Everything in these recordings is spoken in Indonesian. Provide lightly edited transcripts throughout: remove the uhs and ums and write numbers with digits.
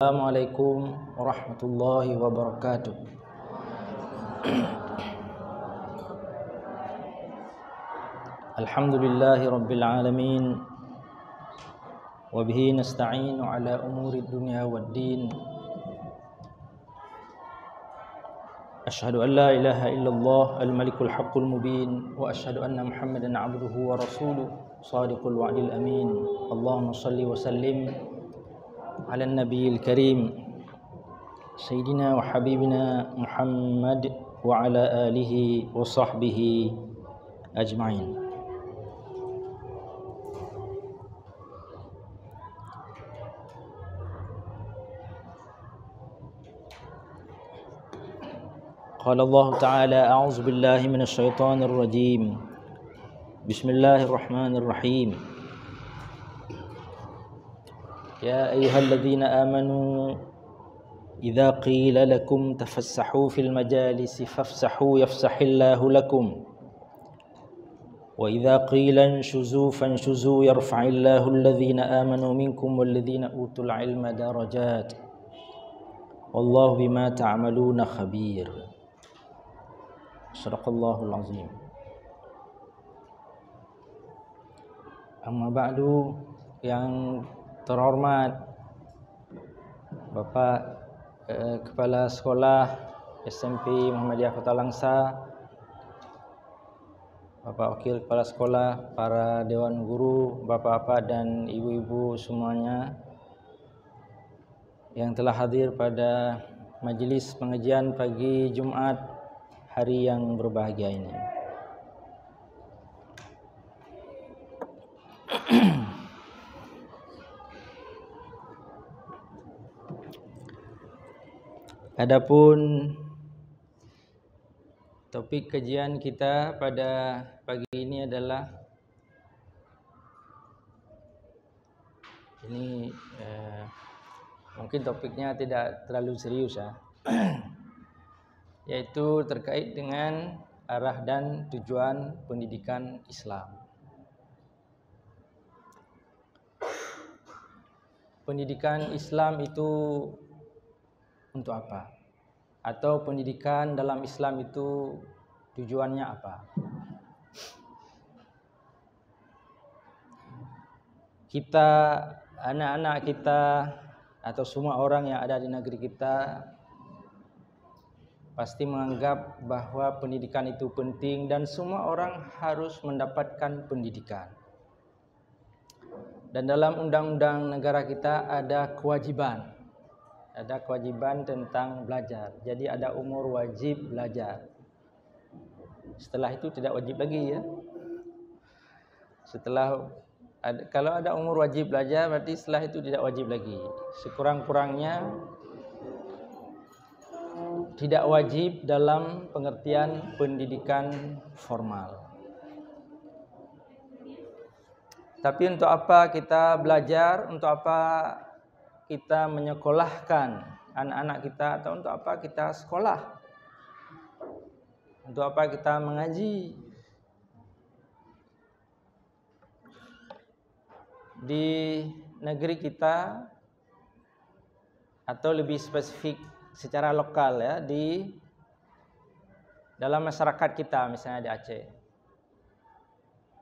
Assalamualaikum warahmatullahi wabarakatuh. Alhamdulillahi rabbil alamin. Wa bihi nasta'inu ala umuri dunya waddin. Ashhadu an la ilaha illallah al-malikul haqqul mubin. Wa ashhadu anna Muhammadan abduhu wa rasuluh sadiqul wa'dil amin. Allahumma salli wa sallim ala nabiyil karim Sayyidina wa habibina Muhammad wa ala alihi wa sahbihi ajma'in. Qala Allah Ta'ala a'udzu billahi minasy syaithanir rajim. Bismillahirrahmanirrahim. Ya ayyuhalladzina amanu idza qila lakum tafassahu fil majalisi fafsahu yafsahillahu lakum wa idza qila inshuzu fanshuzu yarfa'illahu alladhina amanu minkum walladhina utul ilma darajat wallahu bima ta'maluna khabir. Sadaqallahul azim. Amma ba'du, yang terhormat Bapak Kepala Sekolah SMP Muhammadiyah Kota Langsa, Bapak Wakil Kepala Sekolah, para Dewan Guru, Bapak-bapak dan Ibu-ibu semuanya yang telah hadir pada majelis pengajian pagi Jumat hari yang berbahagia ini. Adapun topik kajian kita pada pagi ini adalah mungkin topiknya tidak terlalu serius ya. Yaitu terkait dengan arah dan tujuan pendidikan Islam. Pendidikan Islam itu untuk apa? Atau pendidikan dalam Islam itu tujuannya apa? Kita, anak-anak kita, atau semua orang yang ada di negeri kita pasti menganggap bahwa pendidikan itu penting dan semua orang harus mendapatkan pendidikan. Dan dalam undang-undang negara kita ada kewajiban tentang belajar. Jadi ada umur wajib belajar. Setelah itu tidak wajib lagi ya. Kalau ada umur wajib belajar, berarti setelah itu tidak wajib lagi. Sekurang-kurangnya tidak wajib dalam pengertian pendidikan formal. Tapi untuk apa kita belajar? Untuk apa kita menyekolahkan anak-anak kita? Atau untuk apa kita sekolah? Untuk apa kita mengaji? Di negeri kita, atau lebih spesifik secara lokal ya, di dalam masyarakat kita, misalnya di Aceh,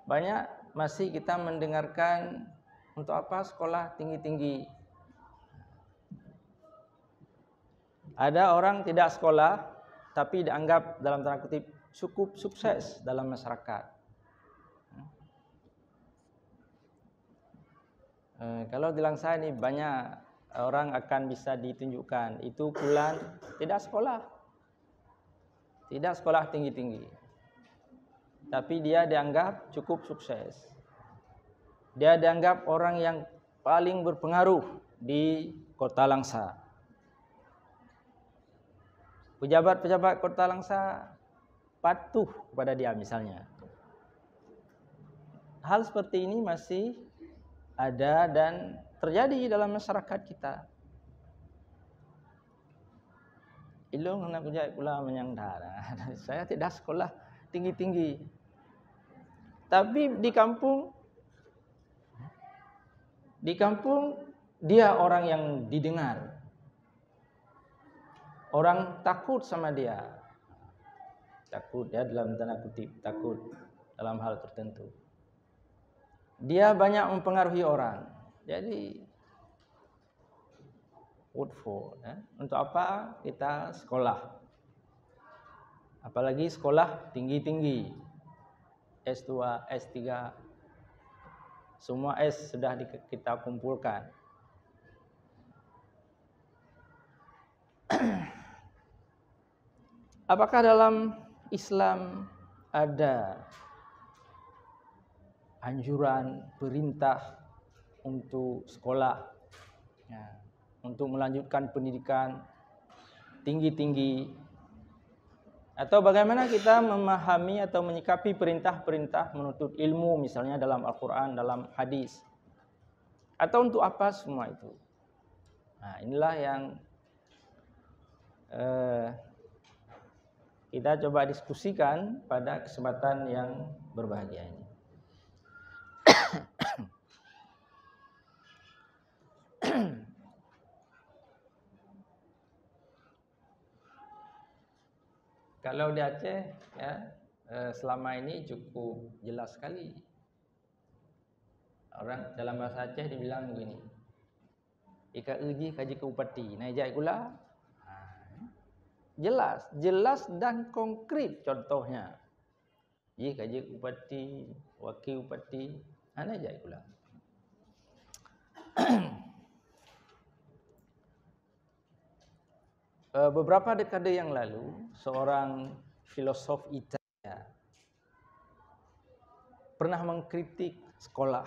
banyak masih kita mendengarkan untuk apa sekolah tinggi-tinggi. Ada orang tidak sekolah tapi dianggap dalam tanda kutip cukup sukses dalam masyarakat. Kalau di Langsa ini banyak orang akan bisa ditunjukkan itu fulan tidak sekolah tinggi-tinggi, tapi dia dianggap cukup sukses. Dia dianggap orang yang paling berpengaruh di Kota Langsa. Pejabat-pejabat Kota Langsa patuh kepada dia misalnya. Hal seperti ini masih ada dan terjadi dalam masyarakat kita. Ilung nak kujai pula menyangdara. Saya tidak sekolah tinggi-tinggi. Tapi di kampung dia orang yang didengar Orang takut sama dia. Takut ya, dalam tanda kutip, takut dalam hal tertentu. Dia banyak mempengaruhi orang. Jadi what for? Ya? Untuk apa kita sekolah? Apalagi sekolah tinggi-tinggi. S2, S3. Semua S sudah kita kumpulkan. Apakah dalam Islam ada anjuran, perintah untuk sekolah, ya, untuk melanjutkan pendidikan tinggi-tinggi? Atau bagaimana kita memahami atau menyikapi perintah-perintah menuntut ilmu, misalnya dalam Al-Quran, dalam hadis? Atau untuk apa semua itu? Nah, inilah yang kita coba diskusikan pada kesempatan yang berbahagia ini. Kalau di Aceh ya, selama ini cukup jelas sekali. Orang dalam bahasa Aceh dibilang begini, ika uji kaji ke upati, naik gula. Jelas dan konkret contohnya. Ji kaji upati, wakil upati, naik gula. Beberapa dekade yang lalu, seorang filosof Italia pernah mengkritik sekolah.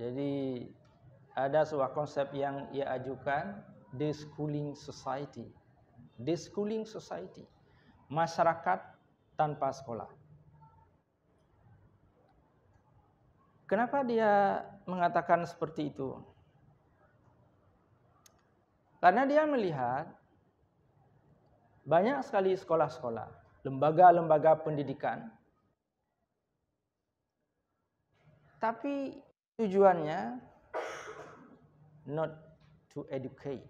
Jadi ada sebuah konsep yang ia ajukan, deschooling society. Deschooling society, masyarakat tanpa sekolah. Kenapa dia mengatakan seperti itu? Karena dia melihat banyak sekali sekolah-sekolah, lembaga-lembaga pendidikan, tapi tujuannya not to educate.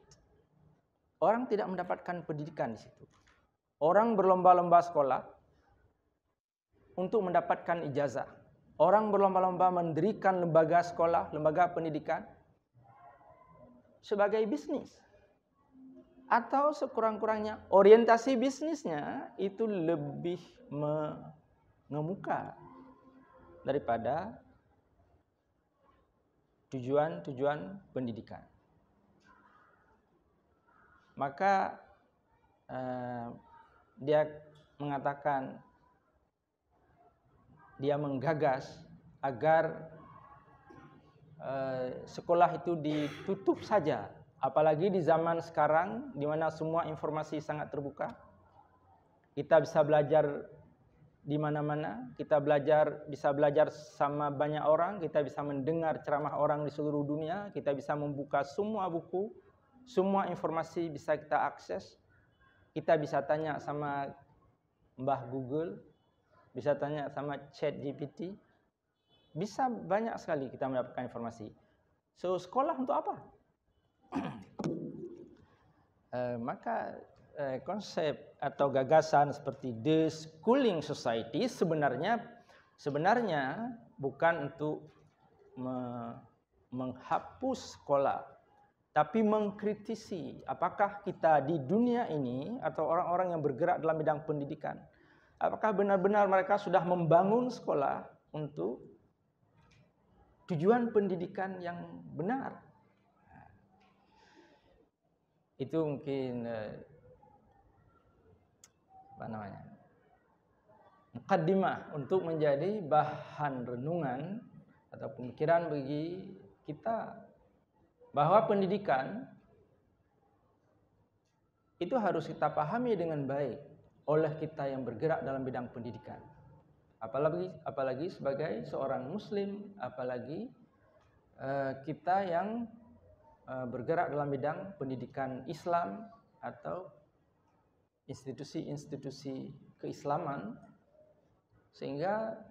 Orang tidak mendapatkan pendidikan di situ. Orang berlomba-lomba sekolah untuk mendapatkan ijazah. Orang berlomba-lomba mendirikan lembaga sekolah, lembaga pendidikan sebagai bisnis. Atau sekurang-kurangnya orientasi bisnisnya itu lebih mengemuka daripada tujuan-tujuan pendidikan. Maka dia mengatakan, dia menggagas agar sekolah itu ditutup saja. Apalagi di zaman sekarang di mana semua informasi sangat terbuka. Kita bisa belajar di mana-mana, kita bisa belajar sama banyak orang, kita bisa mendengar ceramah orang di seluruh dunia, kita bisa membuka semua buku, semua informasi bisa kita akses. Kita bisa tanya sama Mbah Google, bisa tanya sama ChatGPT. Bisa banyak sekali kita mendapatkan informasi. So, sekolah untuk apa? Maka konsep atau gagasan seperti deschooling society sebenarnya bukan untuk menghapus sekolah, tapi mengkritisi apakah kita di dunia ini atau orang-orang yang bergerak dalam bidang pendidikan, apakah benar-benar mereka sudah membangun sekolah untuk tujuan pendidikan yang benar. Itu mungkin mukaddimah untuk menjadi bahan renungan atau pemikiran bagi kita, bahwa pendidikan itu harus kita pahami dengan baik oleh kita yang bergerak dalam bidang pendidikan. Apalagi sebagai seorang muslim, apalagi kita yang bergerak dalam bidang pendidikan Islam atau institusi-institusi keislaman, sehingga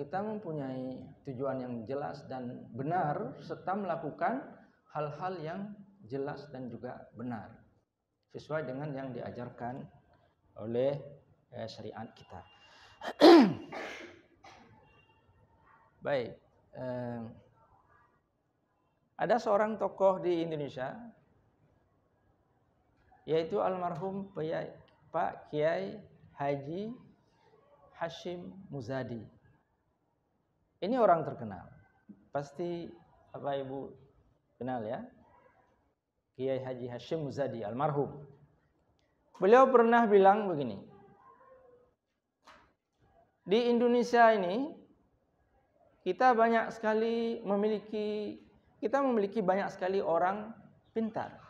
kita mempunyai tujuan yang jelas dan benar serta melakukan hal-hal yang jelas dan juga benar, sesuai dengan yang diajarkan oleh syariat kita. Baik, ada seorang tokoh di Indonesia, yaitu almarhum Pak Kiai Haji Hashim Muzadi. Ini orang terkenal, pasti Bapak Ibu kenal ya, Kiai Haji Hashim Muzadi almarhum. Beliau pernah bilang begini, di Indonesia ini kita memiliki banyak sekali orang pintar.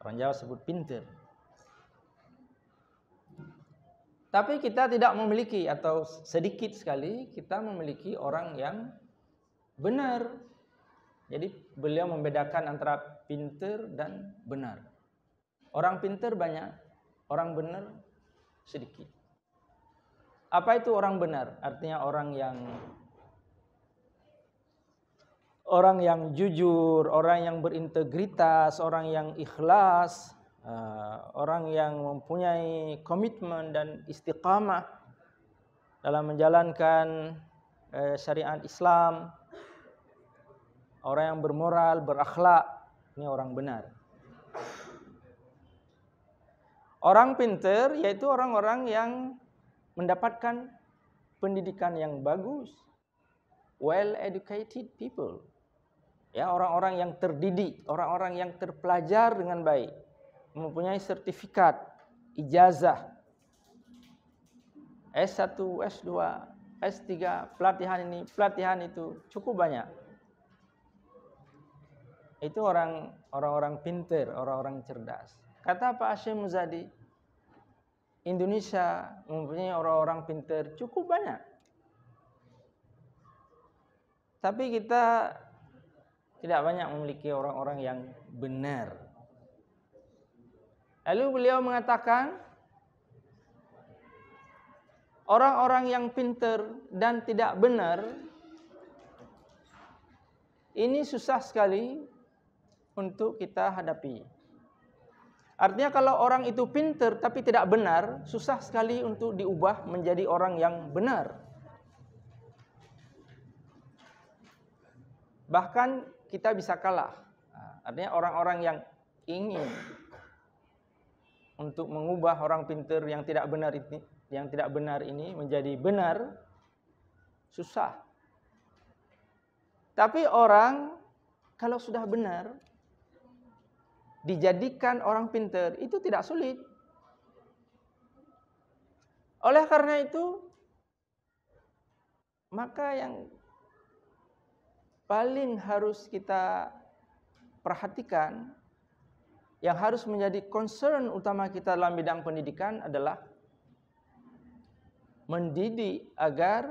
Orang Jawa sebut pintar. Tapi kita tidak memiliki, atau sedikit sekali kita memiliki orang yang benar. Jadi beliau membedakan antara pintar dan benar. Orang pintar banyak, orang benar sedikit. Apa itu orang benar? Artinya orang yang jujur, orang yang berintegritas, orang yang ikhlas, orang yang mempunyai komitmen dan istiqamah dalam menjalankan syariat Islam, orang yang bermoral, berakhlak, ini orang benar. Orang pintar yaitu orang-orang yang mendapatkan pendidikan yang bagus, well educated people. Ya, orang-orang yang terdidik, orang-orang yang terpelajar dengan baik, mempunyai sertifikat, ijazah, S1, S2, S3, pelatihan ini, pelatihan itu, cukup banyak. Itu orang-orang pintar, orang-orang cerdas. Kata Pak Hashim Muzadi, Indonesia mempunyai orang-orang pintar cukup banyak. Tapi kita tidak banyak memiliki orang-orang yang benar. Lalu beliau mengatakan, orang-orang yang pintar dan tidak benar ini susah sekali untuk kita hadapi. Artinya kalau orang itu pintar tapi tidak benar, susah sekali untuk diubah menjadi orang yang benar. Bahkan kita bisa kalah. Artinya orang-orang yang ingin untuk mengubah orang pintar yang tidak benar ini menjadi benar, susah. Tapi orang kalau sudah benar, dijadikan orang pintar itu tidak sulit. Oleh karena itu, maka yang paling harus kita perhatikan, yang harus menjadi concern utama kita dalam bidang pendidikan adalah mendidik agar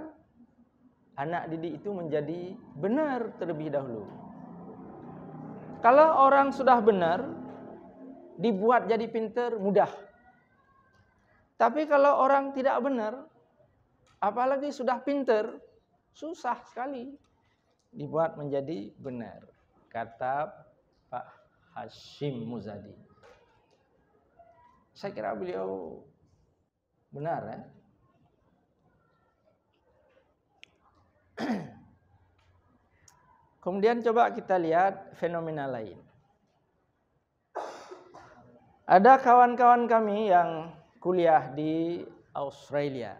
anak didik itu menjadi benar terlebih dahulu. Kalau orang sudah benar, dibuat jadi pintar mudah. Tapi kalau orang tidak benar, apalagi sudah pintar, susah sekali dibuat menjadi benar. Kata Pak Hashim Muzadi. Saya kira beliau benar ya. Kemudian coba kita lihat fenomena lain. Ada kawan-kawan kami yang kuliah di Australia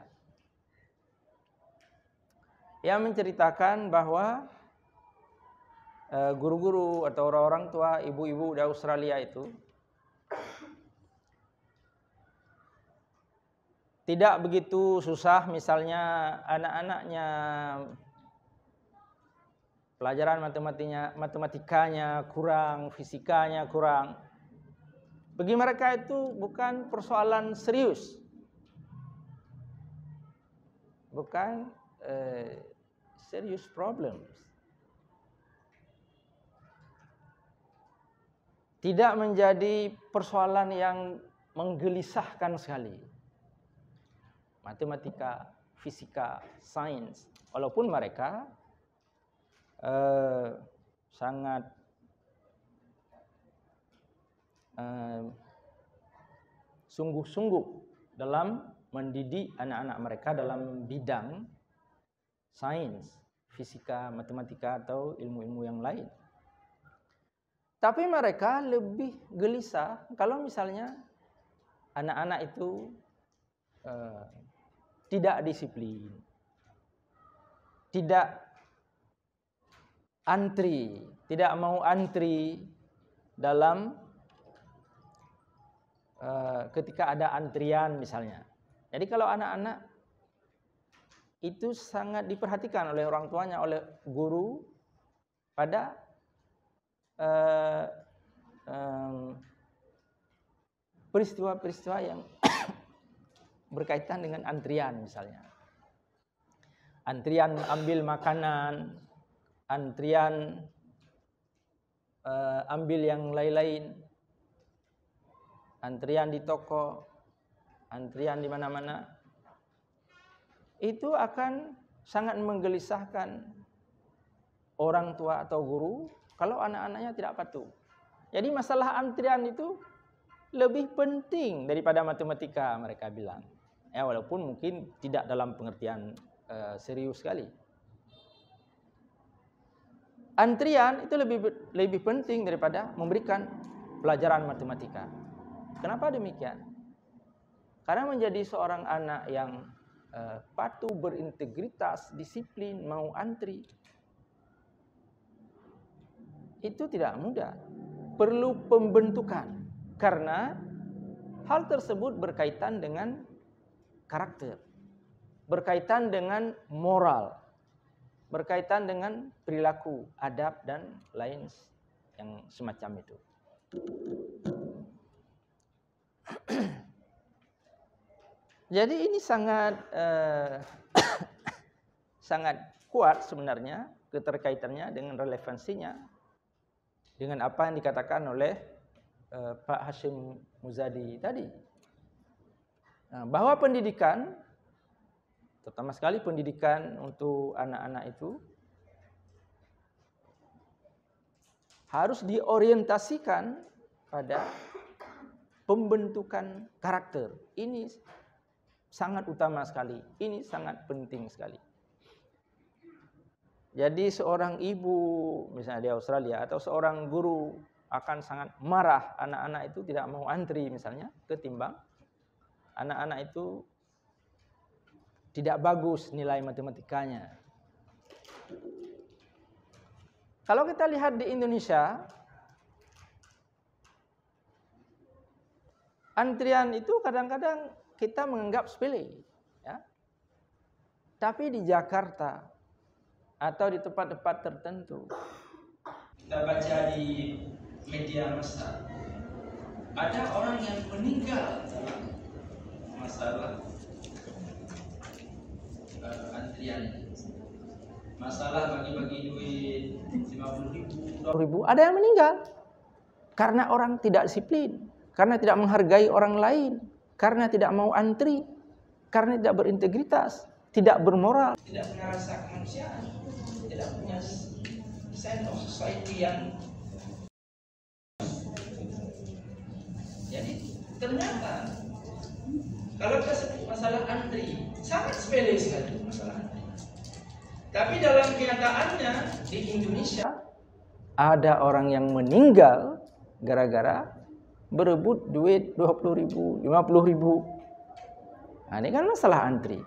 yang menceritakan bahwa guru-guru atau orang-orang tua, ibu-ibu di Australia itu tidak begitu susah misalnya anak-anaknya pelajaran matematikanya kurang, fisikanya kurang. Bagi mereka itu bukan persoalan serius. Bukan serious problems. Tidak menjadi persoalan yang menggelisahkan sekali. Matematika, fisika, sains. Walaupun mereka sangat sungguh-sungguh dalam mendidik anak-anak mereka dalam bidang sains, fisika, matematika atau ilmu-ilmu yang lain. Tapi mereka lebih gelisah kalau misalnya anak-anak itu tidak disiplin, tidak antri, tidak mau antri dalam ketika ada antrian misalnya. Jadi kalau anak-anak itu sangat diperhatikan oleh orang tuanya, oleh guru pada peristiwa-peristiwa yang berkaitan dengan antrian misalnya. Antrian ambil makanan, antrian ambil yang lain-lain, antrian di toko, antrian di mana-mana, itu akan sangat menggelisahkan orang tua atau guru kalau anak-anaknya tidak patuh. Jadi masalah antrian itu lebih penting daripada matematika, mereka bilang. Ya, walaupun mungkin tidak dalam pengertian serius sekali. Antrian itu lebih penting daripada memberikan pelajaran matematika. Kenapa demikian? Karena menjadi seorang anak yang patuh, berintegritas, disiplin, mau antri, itu tidak mudah. Perlu pembentukan. Karena hal tersebut berkaitan dengan karakter, berkaitan dengan moral, berkaitan dengan perilaku, adab, dan lain yang semacam itu. Jadi ini sangat sangat kuat sebenarnya keterkaitannya dengan relevansinya dengan apa yang dikatakan oleh Pak Hashim Muzadi tadi. Nah, bahwa pendidikan, terutama sekali pendidikan untuk anak-anak itu, harus diorientasikan pada pembentukan karakter. Ini sangat utama sekali, ini sangat penting sekali. Jadi seorang ibu misalnya di Australia atau seorang guru akan sangat marah anak-anak itu tidak mau antri misalnya, ketimbang anak-anak itu tidak bagus nilai matematikanya. Kalau kita lihat di Indonesia, antrian itu kadang-kadang kita menganggap sepele, ya. Tapi di Jakarta atau di tempat-tempat tertentu, kita baca di media massa, ada orang yang meninggal dalam masalah antrian, masalah bagi-bagi duit 50.000, 20.000, ada yang meninggal karena orang tidak disiplin, karena tidak menghargai orang lain, karena tidak mau antri, karena tidak berintegritas, tidak bermoral, tidak punya rasa kemanusiaan, tidak punya sense of society yang. Jadi ternyata kalau kita sebut masalah antri, sangat sepele sekali masalah antri. Tapi dalam kenyataannya di Indonesia ada orang yang meninggal gara-gara berebut duit 20.000, 50.000. Nah, ini kan masalah antri.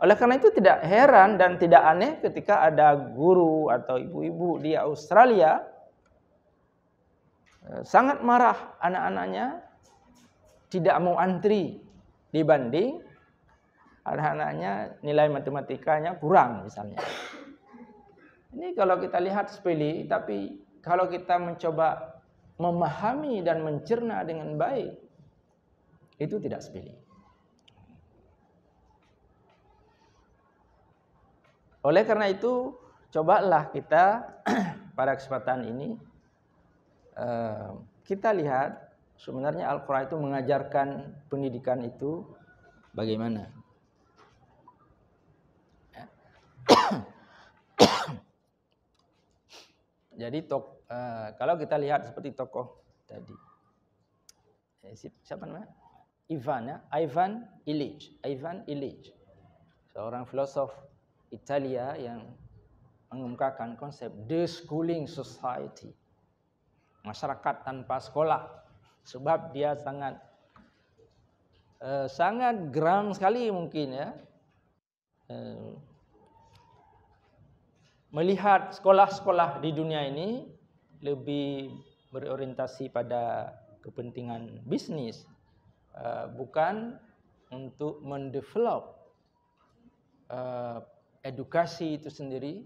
Oleh karena itu tidak heran dan tidak aneh ketika ada guru atau ibu-ibu di Australia sangat marah anak-anaknya tidak mau antri dibanding anak-anaknya nilai matematikanya kurang misalnya. Ini kalau kita lihat sepele, tapi kalau kita mencoba memahami dan mencerna dengan baik, itu tidak sepele. Oleh karena itu, cobalah kita pada kesempatan ini kita lihat sebenarnya Al-Quran itu mengajarkan pendidikan itu bagaimana. Jadi kalau kita lihat seperti tokoh tadi, Siapa namanya? Ivan Illich, seorang filosof Italia yang mengemukakan konsep the schooling society, masyarakat tanpa sekolah, sebab dia sangat geram sekali mungkin ya, melihat sekolah-sekolah di dunia ini lebih berorientasi pada kepentingan bisnis, bukan untuk mendevelop edukasi itu sendiri,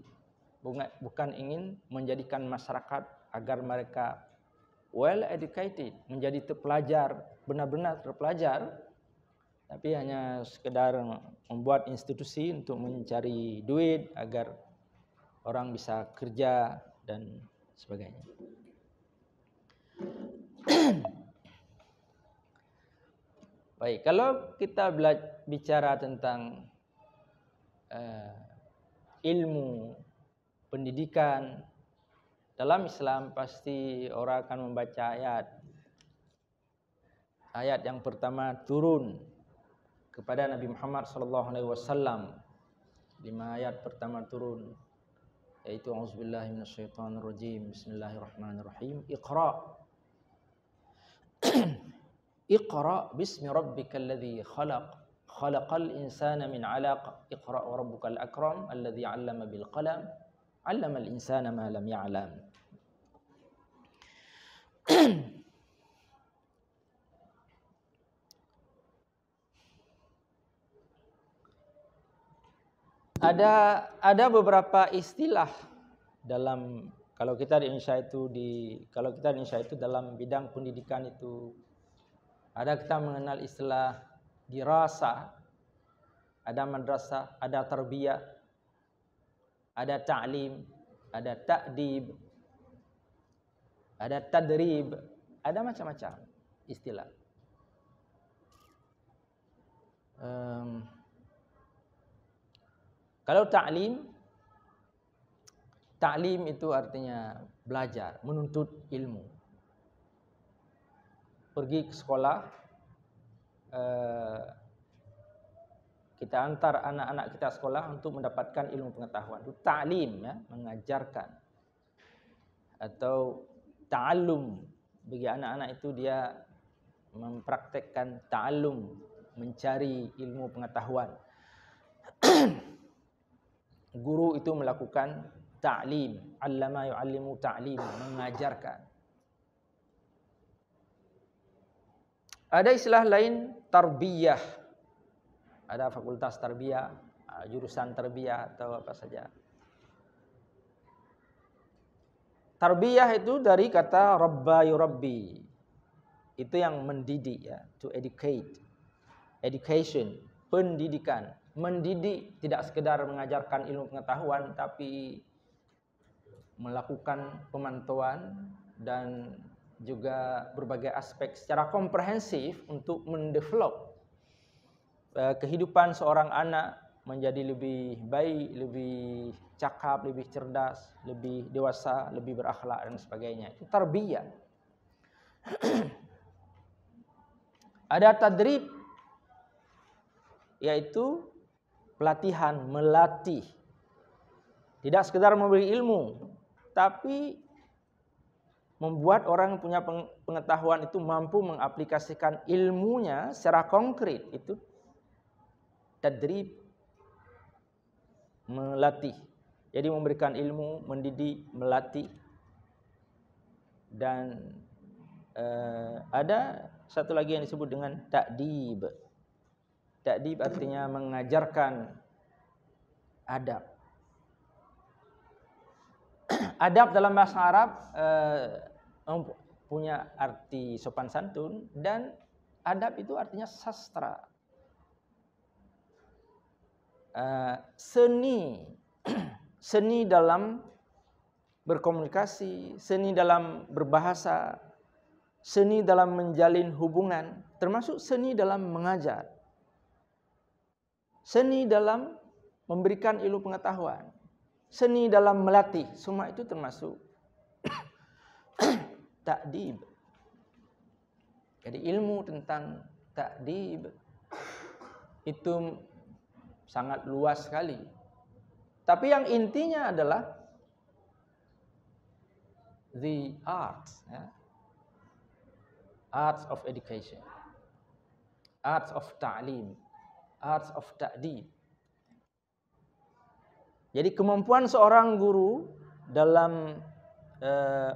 bukan ingin menjadikan masyarakat agar mereka well educated, menjadi terpelajar, benar-benar terpelajar, tapi hanya sekedar membuat institusi untuk mencari duit agar orang bisa kerja dan sebagainya. Baik, kalau kita bicara tentang ilmu pendidikan dalam Islam, pasti orang akan membaca ayat yang pertama turun kepada Nabi Muhammad SAW. 5 ayat pertama turun, yaitu auzubillahi minasyaitonirrajim, bismillahirrahmanirrahim, Iqra bismi rabbikal ladzi khalaq, khalaqal insana min 'alaq, Iqra wa rabbukal akram, alladzi 'allama bil qalam, 'allamal insana ma lam ya'lam. Ada beberapa istilah dalam kalau kita di Indonesia itu dalam bidang pendidikan itu kita mengenal istilah dirasah, ada madrasah, ada tarbiyah, ada ta'lim, ada ta'dib, ada tadrib, ada macam-macam istilah. Kalau ta'lim itu artinya belajar, menuntut ilmu. Pergi ke sekolah, kita antar anak-anak kita sekolah untuk mendapatkan ilmu pengetahuan. Itu ta'lim ya, mengajarkan. Atau ta'allum, bagi anak-anak itu dia mempraktekkan ta'allum, mencari ilmu pengetahuan. Guru itu melakukan ta'lim, 'allama yu'allimu ta'lim, mengajarkan. Ada istilah lain tarbiyah. Ada fakultas tarbiyah, jurusan tarbiyah atau apa saja. Tarbiyah itu dari kata rabba yurabbi. Itu yang mendidik ya, to educate. Education, pendidikan. Mendidik tidak sekedar mengajarkan ilmu pengetahuan, tapi melakukan pemantauan dan juga berbagai aspek secara komprehensif untuk mendevelop kehidupan seorang anak menjadi lebih baik, lebih cakap, lebih cerdas, lebih dewasa, lebih berakhlak dan sebagainya. Itu tarbiyah. Ada tadrib, yaitu pelatihan, melatih. Tidak sekedar memberi ilmu, tapi membuat orang yang punya pengetahuan itu mampu mengaplikasikan ilmunya secara konkret. Itu tadrib, melatih. Jadi memberikan ilmu, mendidik, melatih. Dan ada satu lagi yang disebut dengan ta'dib. Ta'dib artinya mengajarkan adab. Adab dalam bahasa Arab punya arti sopan santun, dan adab itu artinya sastra. Seni dalam berkomunikasi, seni dalam berbahasa, seni dalam menjalin hubungan, termasuk seni dalam mengajar, seni dalam memberikan ilmu pengetahuan, seni dalam melatih, semua itu termasuk ta'dib. Jadi ilmu tentang ta'dib itu sangat luas sekali. Tapi yang intinya adalah the arts, ya. Arts of education, arts of ta'lim, arts of ta'dib. Jadi kemampuan seorang guru dalam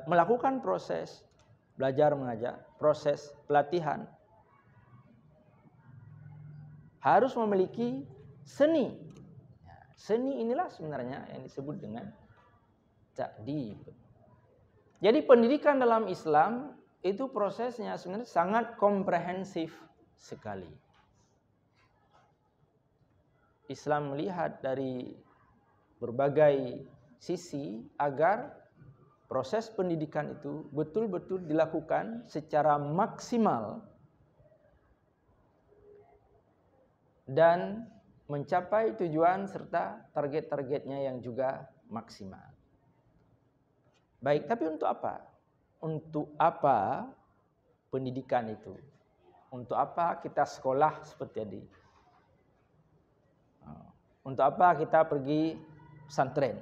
melakukan proses belajar mengajar, proses pelatihan, harus memiliki seni. Seni inilah sebenarnya yang disebut dengan ta'dib. Jadi pendidikan dalam Islam itu prosesnya sebenarnya sangat komprehensif sekali. Islam melihat dari berbagai sisi agar proses pendidikan itu betul-betul dilakukan secara maksimal dan mencapai tujuan serta target-targetnya yang juga maksimal. Baik, tapi untuk apa? Untuk apa pendidikan itu? Untuk apa kita sekolah seperti tadi? Untuk apa kita pergi pesantren?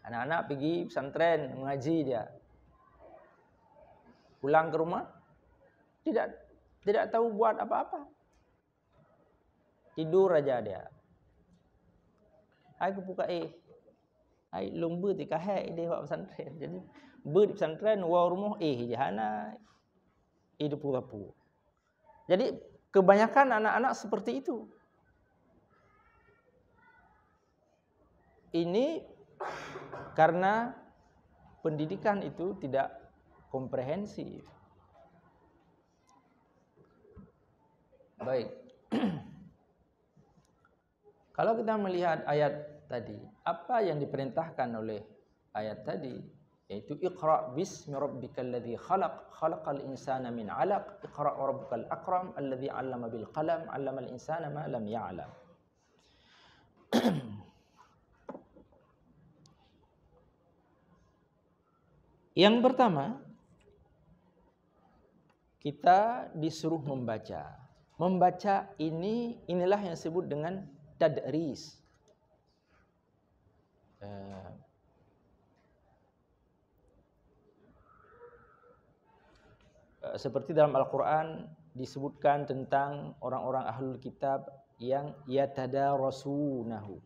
Anak-anak pergi pesantren mengaji dia. Pulang ke rumah tidak tahu buat apa-apa. Tidur aja dia. Ai buka ai lomba di kahai dia buat pesantren. Jadi ber di pesantren wau rumah jahana hidup pura-pura. Jadi kebanyakan anak-anak seperti itu. Ini karena pendidikan itu tidak komprehensif. Baik. Kalau kita melihat ayat tadi, apa yang diperintahkan oleh ayat tadi? Yaitu Iqra bismi rabbikal ladzi khalaq, khalaqal insana min 'alaq, Iqra wa rabbukal akram alladzi 'allama bil qalam, 'allamal insana ma lam ya'lam. Yang pertama, kita disuruh membaca. Membaca inilah yang disebut dengan tadris. Seperti dalam Al-Quran disebutkan tentang orang-orang ahlul kitab yang yatadarasunahu,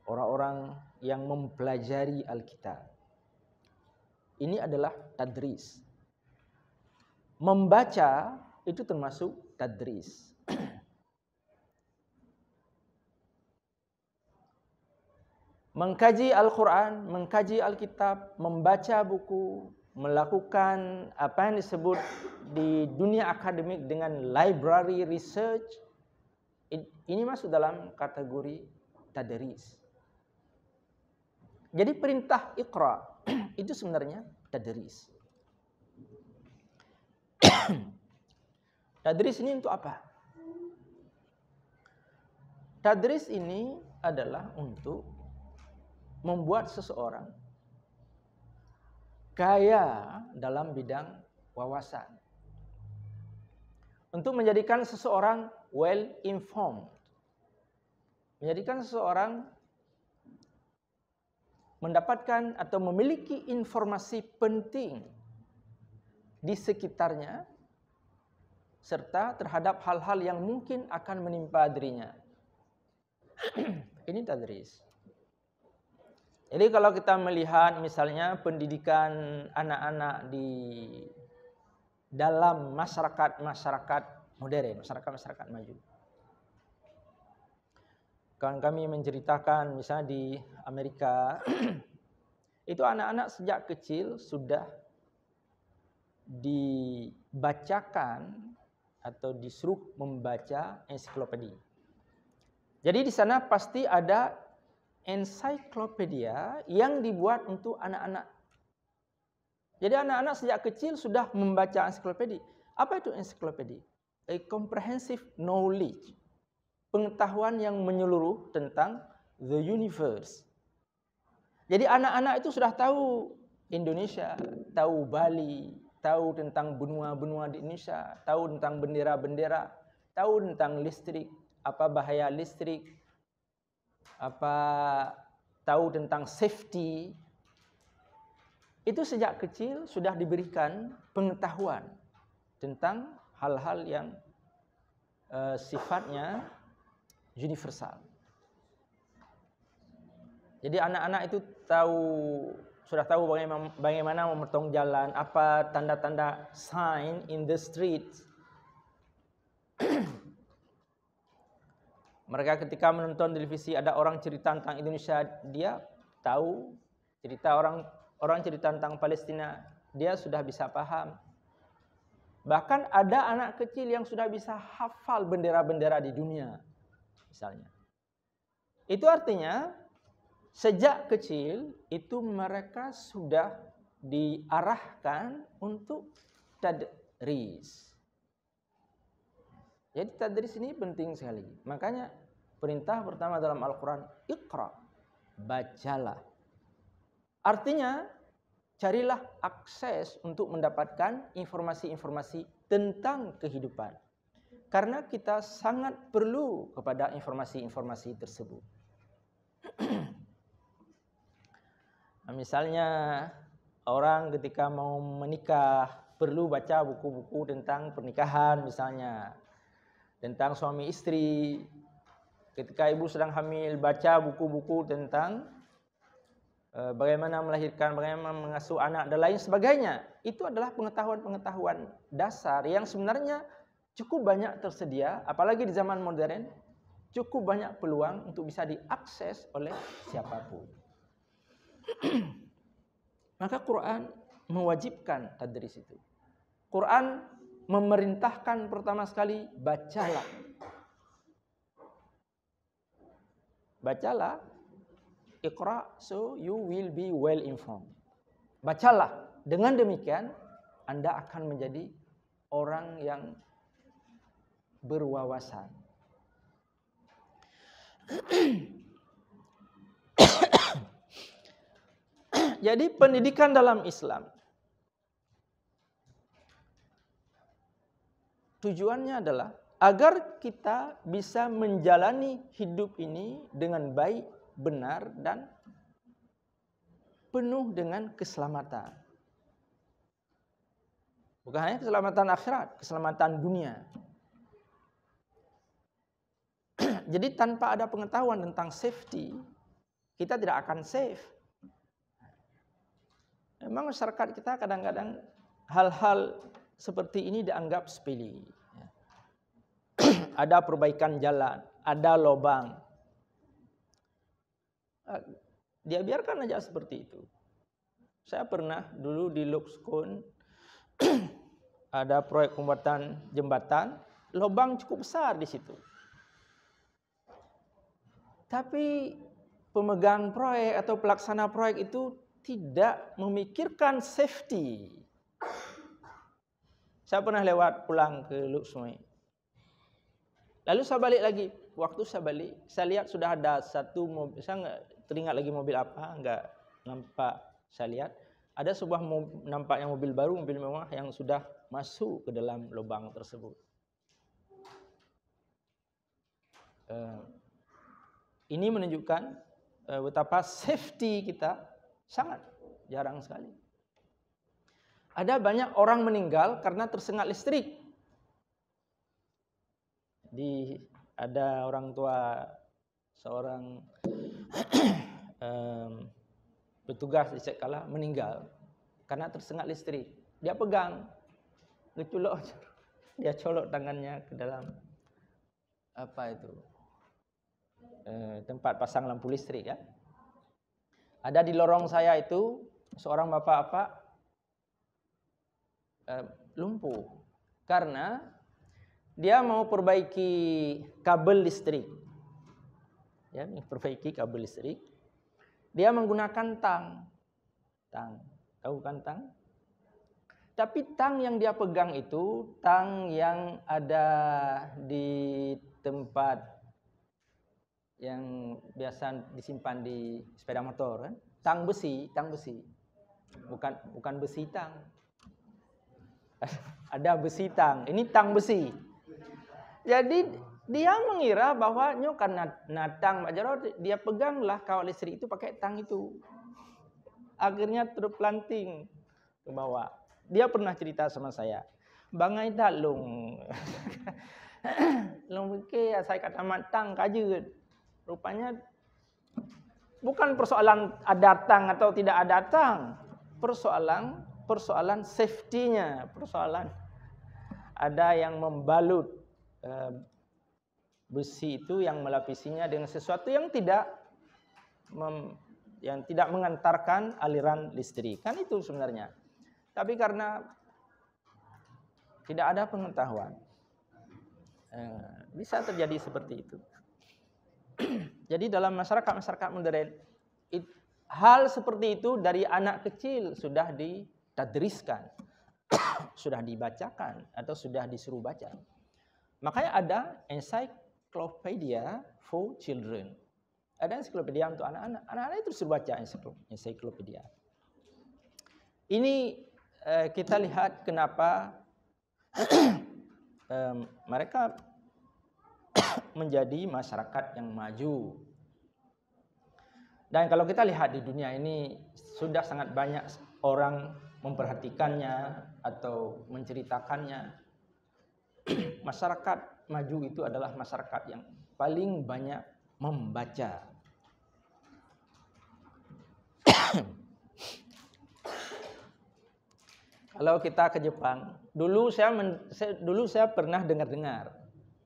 orang-orang yang mempelajari Alkitab. Ini adalah tadris. Membaca itu termasuk tadris. Mengkaji Al-Quran, mengkaji Alkitab, membaca buku, melakukan apa yang disebut di dunia akademik dengan library research, ini masuk dalam kategori tadris. Jadi perintah Iqra itu sebenarnya tadris. Tadris ini untuk apa? Tadris ini adalah untuk membuat seseorang kaya dalam bidang wawasan. Untuk menjadikan seseorang well informed. Menjadikan seseorang mendapatkan atau memiliki informasi penting di sekitarnya serta terhadap hal-hal yang mungkin akan menimpa dirinya. Ini tadris. Jadi kalau kita melihat misalnya pendidikan anak-anak di dalam masyarakat modern, masyarakat maju. Kawan kami menceritakan misalnya di Amerika, itu anak-anak sejak kecil sudah dibacakan atau disuruh membaca ensiklopedia. Jadi di sana pasti ada ensiklopedia yang dibuat untuk anak-anak. Jadi anak-anak sejak kecil sudah membaca ensiklopedia. Apa itu ensiklopedia? A comprehensive knowledge. Pengetahuan yang menyeluruh tentang the universe. Jadi anak-anak itu sudah tahu Indonesia, tahu Bali, tahu tentang benua-benua di Indonesia, tahu tentang bendera-bendera, tahu tentang listrik, apa bahaya listrik, apa tahu tentang safety. Itu sejak kecil sudah diberikan pengetahuan tentang hal-hal yang sifatnya universal. Jadi anak-anak itu sudah tahu bagaimana memotong jalan, apa tanda-tanda sign in the streets. Mereka ketika menonton televisi ada orang cerita tentang Indonesia, dia tahu cerita orang cerita tentang Palestina, dia sudah bisa paham. Bahkan ada anak kecil yang sudah bisa hafal bendera-bendera di dunia, misalnya. Itu artinya sejak kecil itu mereka sudah diarahkan untuk tadris. Jadi tadris ini penting sekali. Makanya perintah pertama dalam Al-Quran, Iqra, bacalah. Artinya carilah akses untuk mendapatkan informasi-informasi tentang kehidupan. Karena kita sangat perlu kepada informasi-informasi tersebut. Misalnya orang ketika mau menikah perlu baca buku-buku tentang pernikahan misalnya. Tentang suami istri. Ketika ibu sedang hamil baca buku-buku tentang bagaimana melahirkan, bagaimana mengasuh anak dan lain sebagainya. Itu adalah pengetahuan-pengetahuan dasar yang sebenarnya cukup banyak tersedia, apalagi di zaman modern, cukup banyak peluang untuk bisa diakses oleh siapapun. Maka Quran mewajibkan tadris itu. Quran memerintahkan pertama sekali bacalah. Bacalah. Iqra so you will be well informed. Bacalah. Dengan demikian Anda akan menjadi orang yang berwawasan. Jadi pendidikan dalam Islam tujuannya adalah agar kita bisa menjalani hidup ini dengan baik, benar, dan penuh dengan keselamatan. Bukan hanya keselamatan akhirat, keselamatan dunia. Jadi tanpa ada pengetahuan tentang safety, kita tidak akan safe. Memang masyarakat kita kadang-kadang hal-hal seperti ini dianggap sepele. Ada perbaikan jalan, ada lubang. Dia biarkan aja seperti itu. Saya pernah dulu di Luxkon ada proyek pembuatan jembatan, lubang cukup besar di situ. Tapi pemegang proyek atau pelaksana proyek itu tidak memikirkan safety. Saya pernah lewat pulang ke Luxmai. Lalu saya balik lagi. Waktu saya balik, saya lihat sudah ada satu mobil. Saya nggak teringat lagi mobil apa, nggak nampak. Saya lihat ada sebuah nampaknya mobil baru, mobil mewah yang sudah masuk ke dalam lubang tersebut. Ini menunjukkan betapa safety kita sangat jarang sekali. Ada banyak orang meninggal karena tersengat listrik. Ada orang tua seorang petugas di sekolah meninggal karena tersengat listrik. Dia pegang, dia colok tangannya ke dalam tempat pasang lampu listrik ya. Ada di lorong saya itu seorang bapak-bapak lumpuh karena dia mau perbaiki kabel listrik. Ya, perbaiki kabel listrik. Dia menggunakan tang. Tahu kan tang? Tapi tang yang dia pegang itu tang yang ada di tempat yang biasa disimpan di sepeda motor kan? Tang besi. Bukan besi tang. Ada besi tang. Ini tang besi. Jadi dia mengira bahwa nyo karena natang Mak Jarod, dia peganglah kawat listrik itu pakai tang itu. Akhirnya terpelanting ke bawah. Dia pernah cerita sama saya. Bang Aida long. Long fikir saya kata matang kaje. Rupanya bukan persoalan ada tang atau tidak ada tang. Persoalan safety-nya, persoalan ada yang membalut besi itu, yang melapisinya dengan sesuatu yang tidak mengantarkan aliran listrik. Kan itu sebenarnya. Tapi karena tidak ada pengetahuan, bisa terjadi seperti itu. Jadi dalam masyarakat modern, hal seperti itu dari anak kecil sudah ditadriskan, sudah dibacakan atau sudah disuruh baca. Makanya ada encyclopedia for children. Ada ensiklopedia untuk anak-anak. Anak-anak itu disuruh baca ensiklopedia. Ini kita lihat kenapa mereka menjadi masyarakat yang maju. Dan kalau kita lihat di dunia ini sudah sangat banyak orang memperhatikannya atau menceritakannya. Masyarakat maju itu adalah masyarakat yang paling banyak membaca. Kalau kita ke Jepang, dulu saya pernah dengar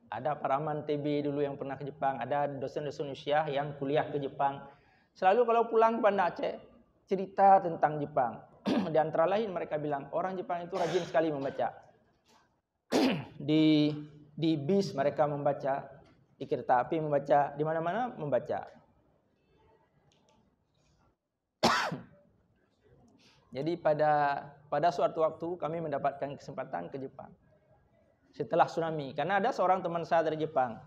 ada paraman TB dulu yang pernah ke Jepang, ada dosen-dosen Indonesia yang kuliah ke Jepang. Selalu kalau pulang ke Banda Aceh cerita tentang Jepang. Di antara lain mereka bilang orang Jepang itu rajin sekali membaca. Di bis mereka membaca, di kereta api membaca, di mana-mana membaca. Jadi pada suatu waktu kami mendapatkan kesempatan ke Jepang setelah tsunami, karena ada seorang teman saya dari Jepang.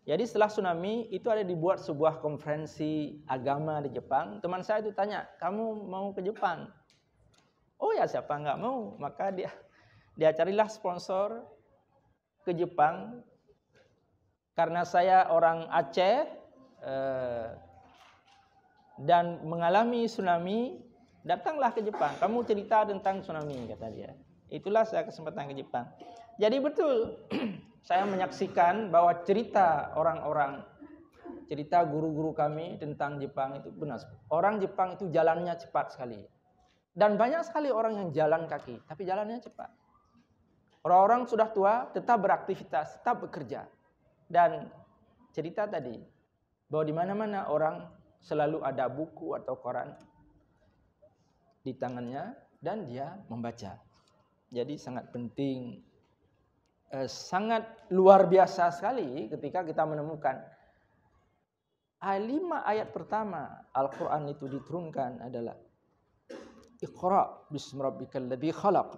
Jadi setelah tsunami itu ada dibuat sebuah konferensi agama di Jepang. Teman saya itu tanya, kamu mau ke Jepang? Oh ya, siapa nggak mau? Maka dia carilah sponsor ke Jepang. Karena saya orang Aceh dan mengalami tsunami, datanglah ke Jepang. Kamu cerita tentang tsunami, kata dia. Itulah saya kesempatan ke Jepang. Jadi betul, saya menyaksikan bahwa cerita cerita guru-guru kami tentang Jepang itu benar. Orang Jepang itu jalannya cepat sekali. Dan banyak sekali orang yang jalan kaki, tapi jalannya cepat. Orang-orang sudah tua tetap beraktivitas, tetap bekerja. Dan cerita tadi, bahwa di mana-mana orang selalu ada buku atau koran di tangannya dan dia membaca. Jadi sangat penting, sangat luar biasa sekali ketika kita menemukan 5 ayat pertama Al-Quran itu diturunkan adalah Iqra bismi rabbikal ladzi khalaq.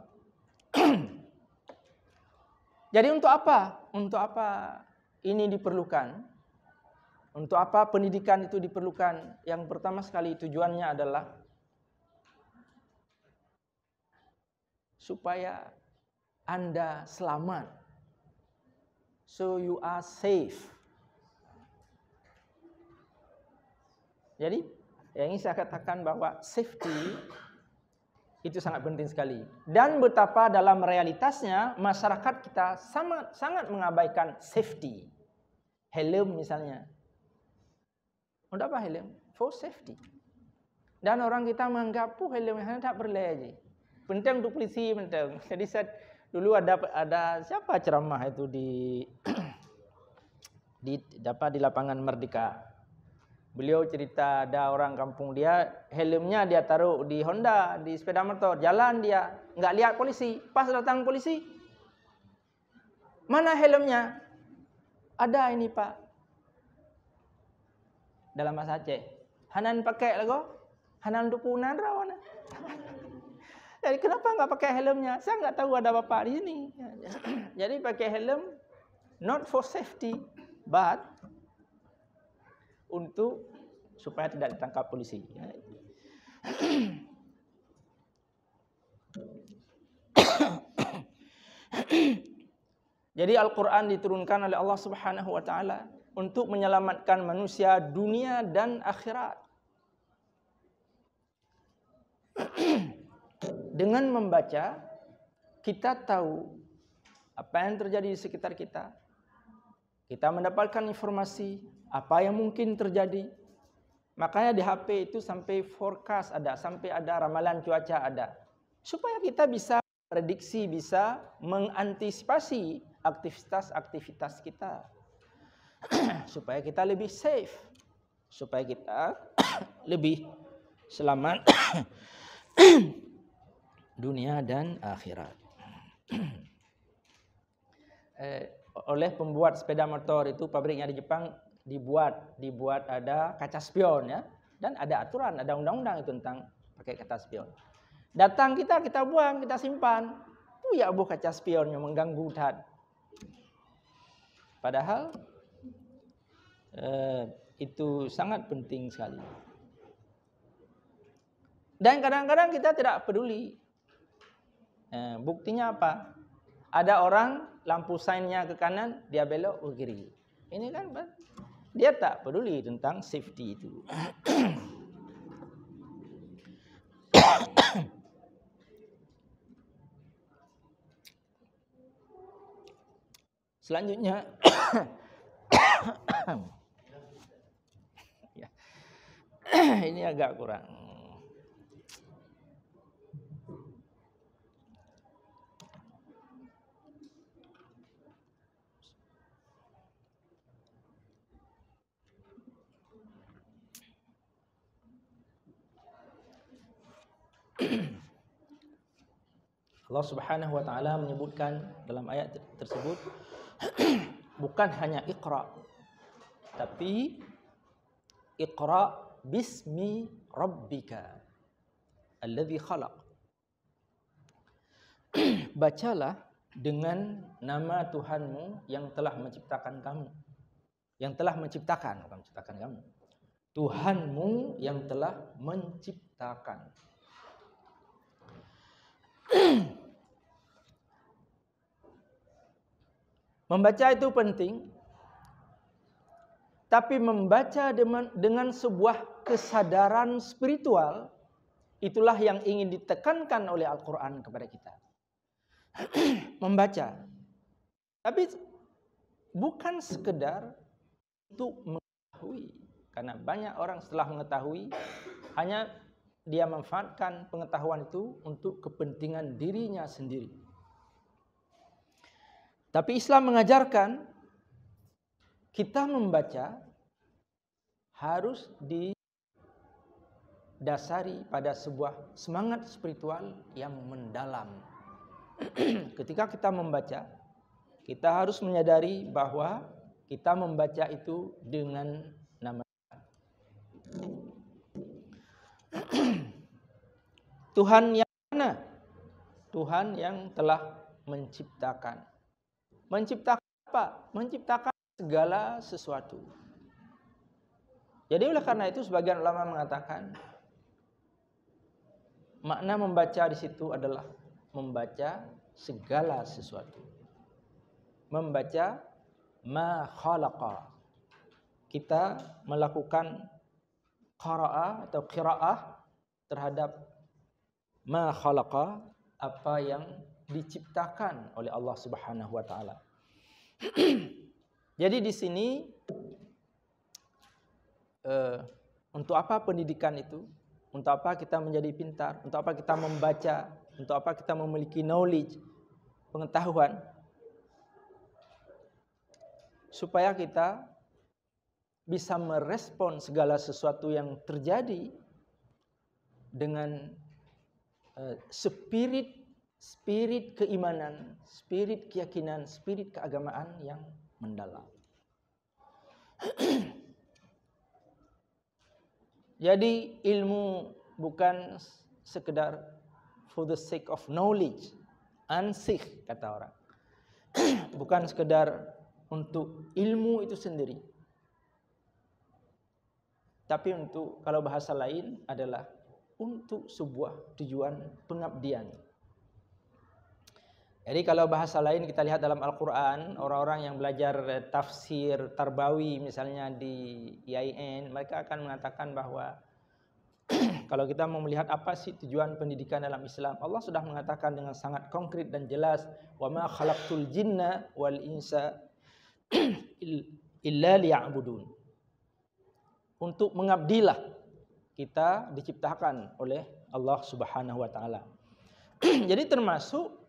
Jadi untuk apa? Untuk apa ini diperlukan? Untuk apa pendidikan itu diperlukan? Yang pertama sekali tujuannya adalah supaya Anda selamat. So you are safe. Jadi yang ingin saya katakan bahwa safety itu sangat penting sekali. Dan betapa dalam realitasnya masyarakat kita sangat mengabaikan safety. Helm misalnya. Untuk apa helm? For safety. Dan orang kita menganggap helm tak perlu aja. Penting untuk polisi, penting. Jadi dulu ada siapa ceramah itu di lapangan Merdeka. Beliau cerita ada orang kampung dia, helmnya dia taruh di Honda, di sepeda motor, jalan dia, nggak lihat polisi. Pas datang polisi, mana helmnya? Ada ini Pak. Dalam bahasa Aceh, Hanan pakai lagu, Hanan dupunan rawan. Jadi kenapa nggak pakai helmnya? Saya nggak tahu ada bapak di sini. Jadi pakai helm, not for safety, but untuk supaya tidak ditangkap polisi. Jadi Al-Quran diturunkan oleh Allah Subhanahu wa Ta'ala untuk menyelamatkan manusia dunia dan akhirat. Dengan membaca, kita tahu apa yang terjadi di sekitar kita. Kita mendapatkan informasi apa yang mungkin terjadi. Makanya di HP itu sampai forecast ada, sampai ada ramalan cuaca ada. Supaya kita bisa prediksi, bisa mengantisipasi aktivitas-aktivitas kita. Supaya kita lebih safe. Supaya kita lebih selamat dunia dan akhirat. Oleh pembuat sepeda motor itu, pabriknya di Jepang dibuat ada kaca spion ya, dan ada aturan, ada undang-undang itu tentang pakai kaca spion. Datang kita buang, kita simpan. Ya buh kaca spionnya mengganggu hutan. Padahal itu sangat penting sekali. Dan kadang-kadang kita tidak peduli. Buktinya apa? Ada orang lampu sainnya ke kanan, dia belok ke kiri. Ini kan dia tak peduli tentang safety itu. Selanjutnya ya. Ini agak kurang. Allah Subhanahu wa Ta'ala menyebutkan dalam ayat tersebut bukan hanya Iqra, tapi Iqra bismi rabbika alladzi khalaq. Bacalah dengan nama Tuhanmu yang telah menciptakan kamu. Yang telah menciptakan, bukan menciptakan kamu. Tuhanmu yang telah menciptakan. Membaca itu penting, tapi membaca dengan sebuah kesadaran spiritual, itulah yang ingin ditekankan oleh Al-Quran kepada kita. Membaca, tapi bukan sekedar untuk mengetahui, karena banyak orang setelah mengetahui hanya dia memanfaatkan pengetahuan itu untuk kepentingan dirinya sendiri. Tapi Islam mengajarkan kita membaca harus didasari pada sebuah semangat spiritual yang mendalam. Ketika kita membaca, kita harus menyadari bahwa kita membaca itu dengan nama Tuhan yang mana? Tuhan yang telah menciptakan. Menciptakan apa? Menciptakan segala sesuatu. Jadi oleh karena itu sebagian ulama mengatakan makna membaca di situ adalah membaca segala sesuatu. Membaca ma khalaqa. Kita melakukan qara'ah atau qiraah terhadap ma khalaqa, apa yang diciptakan oleh Allah Subhanahu wa Ta'ala. Jadi di sini untuk apa pendidikan itu? Untuk apa kita menjadi pintar? Untuk apa kita membaca? Untuk apa kita memiliki knowledge, pengetahuan? Supaya kita bisa merespon segala sesuatu yang terjadi dengan spirit keimanan, spirit keyakinan, spirit keagamaan yang mendalam. Jadi ilmu bukan sekedar for the sake of knowledge, ansih kata orang. Bukan sekedar untuk ilmu itu sendiri. Tapi untuk, kalau bahasa lain adalah untuk sebuah tujuan pengabdian. Jadi kalau bahasa lain kita lihat dalam Al-Quran, orang-orang yang belajar tafsir Tarbawi misalnya di IAIN, mereka akan mengatakan bahwa kalau kita mau melihat apa sih tujuan pendidikan dalam Islam, Allah sudah mengatakan dengan sangat konkret dan jelas, wa ma khalaqtul jinna wal insa illa liya'budun. Untuk mengabdilah kita diciptakan oleh Allah Subhanahu wa taala. Jadi termasuk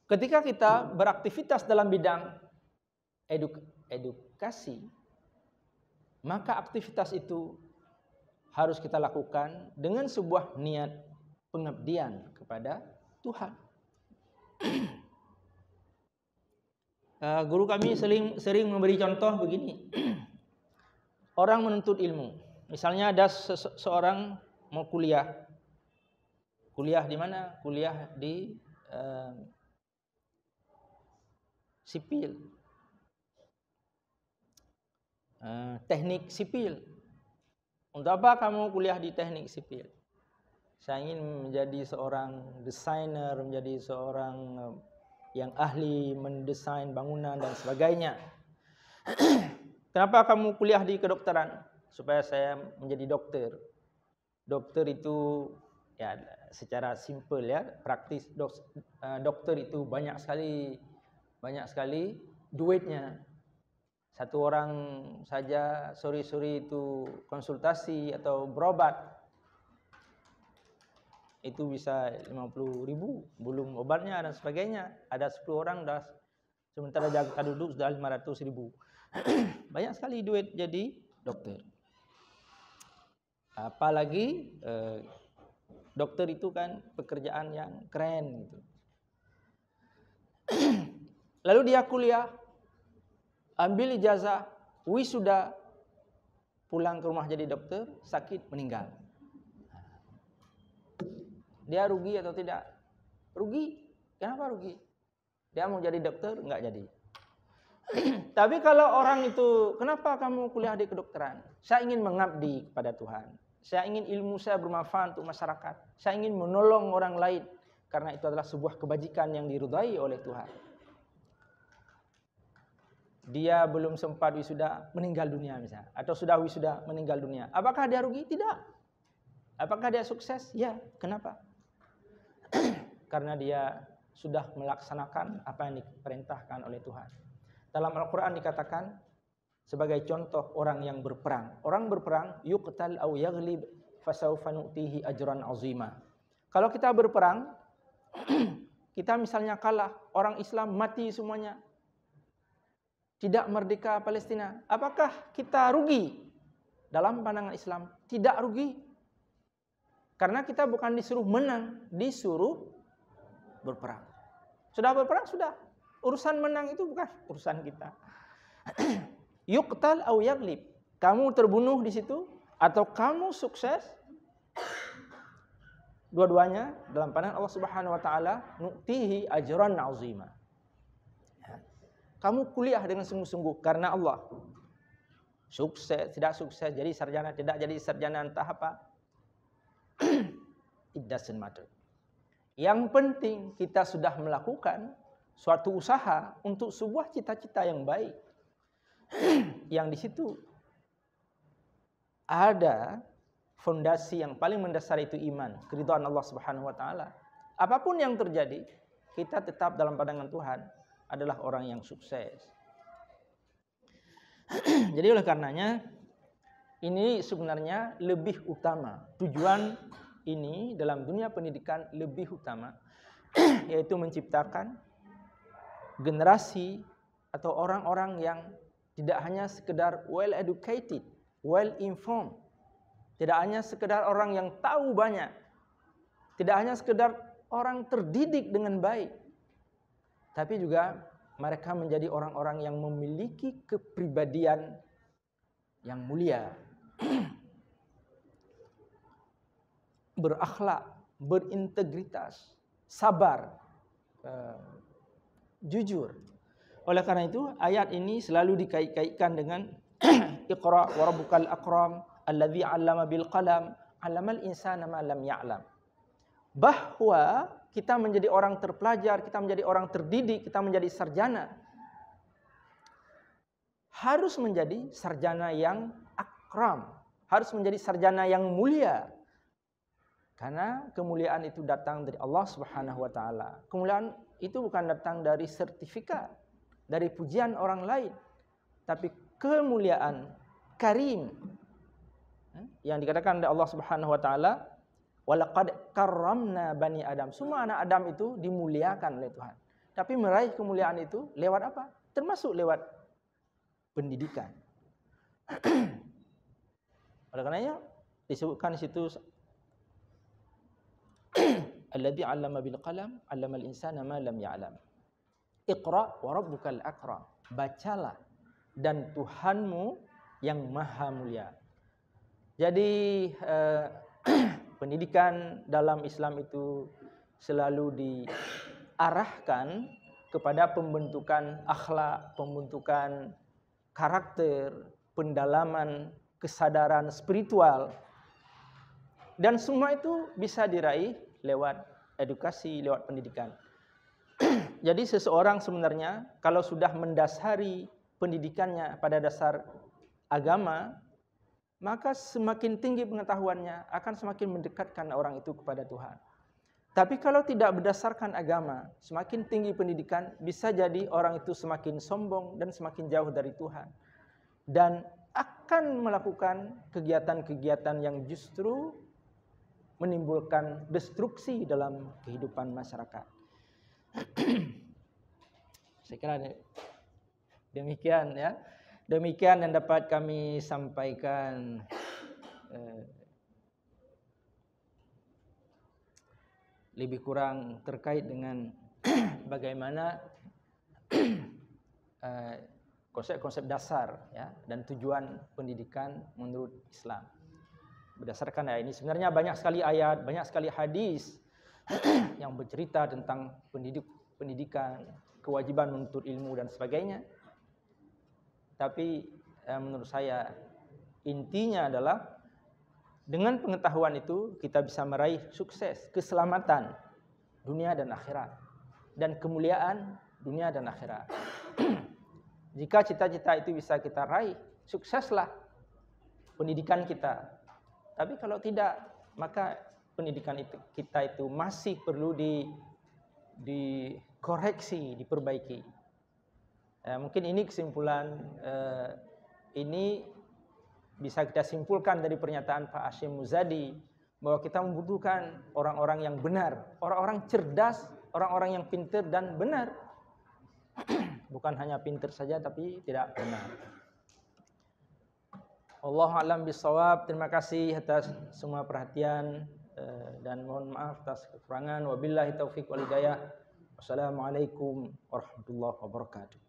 ketika kita beraktivitas dalam bidang edukasi, maka aktivitas itu harus kita lakukan dengan sebuah niat pengabdian kepada Tuhan. Guru kami sering memberi contoh begini. Orang menuntut ilmu. Misalnya ada seorang mau kuliah. Kuliah di mana? Kuliah di sipil. Teknik sipil. Untuk apa kamu kuliah di teknik sipil? Saya ingin menjadi seorang desainer, menjadi seorang yang ahli mendesain bangunan dan sebagainya. Kenapa kamu kuliah di kedokteran? Supaya saya menjadi dokter. Dokter itu ya secara simpel ya, praktis dokter itu banyak sekali duitnya. Satu orang saja sore-sore itu konsultasi atau berobat itu bisa 50.000, belum obatnya dan sebagainya. Ada 10 orang dah, sementara jangka duduk sudah 500.000. Banyak sekali duit jadi dokter. Apalagi dokter itu kan pekerjaan yang keren gitu. Lalu dia kuliah, ambil ijazah, wisuda, pulang ke rumah jadi dokter, sakit, meninggal. Dia rugi atau tidak? Rugi. Kenapa rugi? Dia mau jadi dokter, enggak jadi. Tapi kalau orang itu, kenapa kamu kuliah di kedokteran? Saya ingin mengabdi kepada Tuhan. Saya ingin ilmu saya bermanfaat untuk masyarakat. Saya ingin menolong orang lain. Karena itu adalah sebuah kebajikan yang diridhai oleh Tuhan. Dia belum sempat wisuda, meninggal dunia misalnya. Atau sudah wisuda, meninggal dunia. Apakah dia rugi? Tidak. Apakah dia sukses? Ya. Kenapa? Karena dia sudah melaksanakan apa yang diperintahkan oleh Tuhan. Dalam Al-Quran dikatakan sebagai contoh orang yang berperang. Orang berperang, yuqtal aw yaghlib fasawfa nu'tihi ajran azima. Kalau kita berperang, kita misalnya kalah, orang Islam mati semuanya. Tidak merdeka Palestina. Apakah kita rugi? Dalam pandangan Islam, tidak rugi. Karena kita bukan disuruh menang, disuruh berperang. Sudah berperang, sudah. Urusan menang itu bukan urusan kita. Yuqtal aw yaglib. Kamu terbunuh di situ atau kamu sukses? Dua-duanya dalam pandangan Allah Subhanahu wa taala, nu'tihi ajran 'azima. Kamu kuliah dengan sungguh-sungguh karena Allah. Sukses, tidak sukses, jadi sarjana, tidak jadi sarjana, entah apa. It doesn't matter. Yang penting kita sudah melakukan suatu usaha untuk sebuah cita-cita yang baik. Yang di situ ada fondasi yang paling mendasar, itu iman, keridhaan Allah Subhanahu wa taala. Apapun yang terjadi, kita tetap dalam pandangan Tuhan adalah orang yang sukses. Jadi oleh karenanya ini sebenarnya lebih utama. Tujuan ini dalam dunia pendidikan lebih utama, yaitu menciptakan generasi atau orang-orang yang tidak hanya sekedar well educated, well informed, tidak hanya sekedar orang yang tahu banyak, tidak hanya sekedar orang terdidik dengan baik, tapi juga mereka menjadi orang-orang yang memiliki kepribadian yang mulia, berakhlak, berintegritas, sabar, jujur. Oleh karena itu ayat ini selalu dikait-kaitkan dengan Iqra wa rabbukal akram alladzi 'allama bil qalam 'allamal insana ma lam ya'lam. Bahwa kita menjadi orang terpelajar, kita menjadi orang terdidik, kita menjadi sarjana, harus menjadi sarjana yang akram, harus menjadi sarjana yang mulia. Karena kemuliaan itu datang dari Allah Subhanahu wa taala. Kemuliaan itu bukan datang dari sertifikat, dari pujian orang lain, tapi kemuliaan karim yang dikatakan oleh Allah Subhanahu wa taala, walaqad karramna bani Adam. Semua anak Adam itu dimuliakan oleh Tuhan. Tapi meraih kemuliaan itu lewat apa? Termasuk lewat pendidikan. Oleh karenanya disebutkan di situ alladzi 'allama bil qalam 'allamal insana ma lam ya'lam. Iqra wa rabbukal akram. Bacalah dan Tuhanmu yang maha mulia. Jadi pendidikan dalam Islam itu selalu diarahkan kepada pembentukan akhlak, pembentukan karakter, pendalaman kesadaran spiritual. Dan semua itu bisa diraih lewat edukasi, lewat pendidikan. Jadi seseorang sebenarnya kalau sudah mendasari pendidikannya pada dasar agama, maka semakin tinggi pengetahuannya akan semakin mendekatkan orang itu kepada Tuhan. Tapi kalau tidak berdasarkan agama, semakin tinggi pendidikan, bisa jadi orang itu semakin sombong dan semakin jauh dari Tuhan. Dan akan melakukan kegiatan-kegiatan yang justru menimbulkan destruksi dalam kehidupan masyarakat. Saya kira demikian ya. Demikian yang dapat kami sampaikan. Lebih kurang terkait dengan bagaimana konsep-konsep dasar ya, dan tujuan pendidikan menurut Islam. Berdasarkan ayat ini sebenarnya banyak sekali ayat, banyak sekali hadis yang bercerita tentang pendidikan, kewajiban menuntut ilmu dan sebagainya. Tapi menurut saya intinya adalah dengan pengetahuan itu kita bisa meraih sukses, keselamatan dunia dan akhirat, dan kemuliaan dunia dan akhirat. Jika cita-cita itu bisa kita raih, sukseslah pendidikan kita. Tapi kalau tidak, maka pendidikan kita itu masih perlu dikoreksi, diperbaiki. Mungkin ini kesimpulan ini bisa kita simpulkan dari pernyataan Pak Hashim Muzadi bahwa kita membutuhkan orang-orang yang benar, orang-orang cerdas, orang-orang yang pintar dan benar. Bukan hanya pintar saja tapi tidak benar. Allahu a'lam bishawab. Terima kasih atas semua perhatian dan mohon maaf atas kekurangan. Wabillahi taufiq wal hidayah. Wassalamualaikum warahmatullahi wabarakatuh.